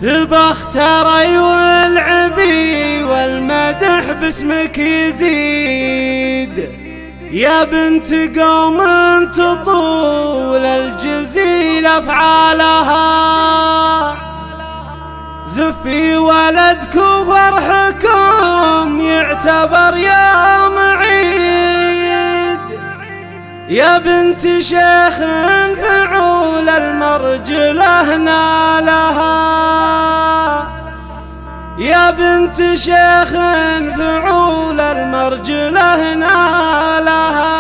تبختري والعبي والمدح باسمك يزيد، يا بنت قوم تطول الجزيل افعالها. زفي ولدك وفرحكم يعتبر يا معيد، يا بنت شيخ فعول المرجله نالها. يا بنت شيخ فعول المرجله نالها.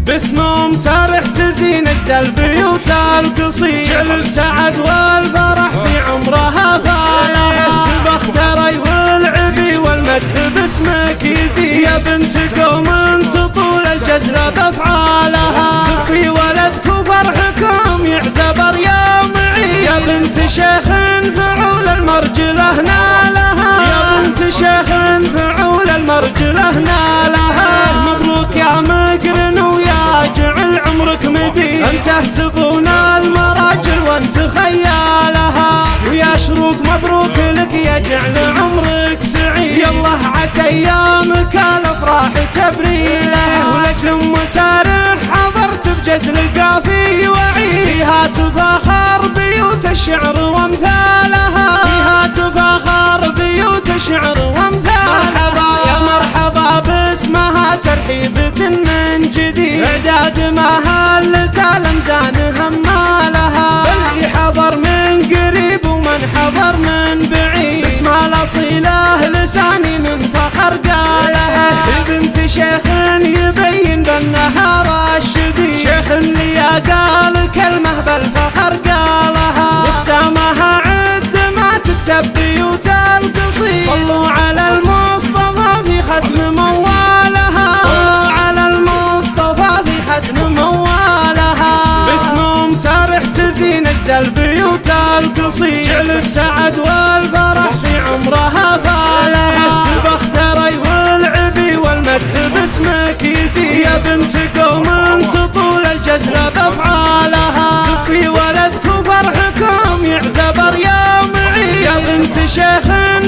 باسمهم سارح تزين اجزى البيوت القصير، جعل السعد والفرح في عمرها فالها. تبختري والعبي والمدح باسمك يزيد، يا بنت قوم تطول الجزلة بافعالها. زفي ولدك وفرحكم يعتبر يا معيد، يا بنت شيخ فعول المرجله نالها. يا بنت شيخ فعول المرجله نالها. مبروك يا مقرن ويا جعل عمرك مديد، انت تحسبون المراجل وانت خيالها. ويا شروق مبروك لك يا جعل عمرك سعيد، يالله عسى ايامك الافراح تبريله. ولجل ام سارح حضرت بجزل قافي وعيد، فيها تفاخر بيوت الشعر وامثالها. فيها تفاخر بيوت الشعر وامثالها. يا مرحبا باسمها ترحيبة من جديد، اعداد ما هلت الامزان همالها. اللي حضر من قريب ومن حضر من بعيد، باسم الاصيله لساني من فخر قالها. بنت شيخ يبين بالنهار الشديد، شيخ اللي قال كلمه بالفخر قالها. وختامها عد ما تكتب بيوت القصيد، صلوا على المصطفى في ختم موالها. صلوا على المصطفى في ختم موالها. باسمهم سارح تزين اجزى البيوت القصيد، جعل السعد والفرح في عمرها فالها. تبختري والعبي والمدح باسمك يزيد، يا بنت قوم تطول الجزلة بافعالها. زفي ولدك وفرحكم يعتبر يا معيد، يا بنت شيخ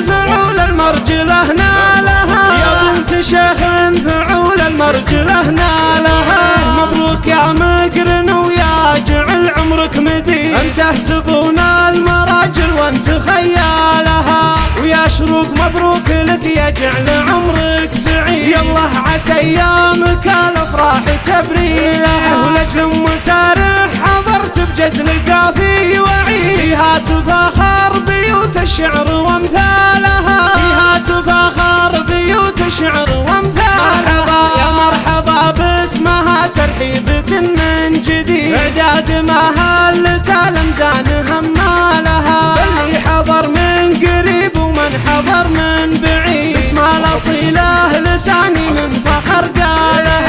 فعول المرجله نالها. يا بنت شيخ فعول المرجله نالها. مبروك يا مقرن ويا جعل عمرك مديد، انت تحسبون المراجل وانت خيالها. ويا شروق مبروك لك يا جعل عمرك سعيد، يالله عسى ايامك الافراح تبريله. ولجل ام سارح حضرت بجزل قافي وعيد، فيها تفاخر بيوت الشعر وامثالها. فيها تفاخر بيوت الشعر وامثالها. يا مرحبا باسمها ترحيبة من جديد، اعداد ما هلت الامزان همالها. اللي حضر من قريب ومن حضر من بعيد، باسم الاصيله لساني من فخر قالها.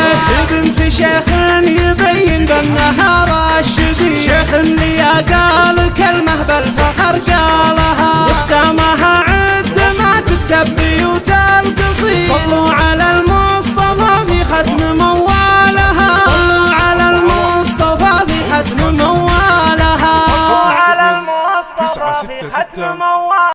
بنت شيخ يبين بالنهار الشديد، شيخ اللي قال كلمه بالفخر قالها. وختامها عد ما تكتب بيوت القصيد، صلوا على المصطفى في ختم موالها. صلوا على المصطفى في ختم موالها. 966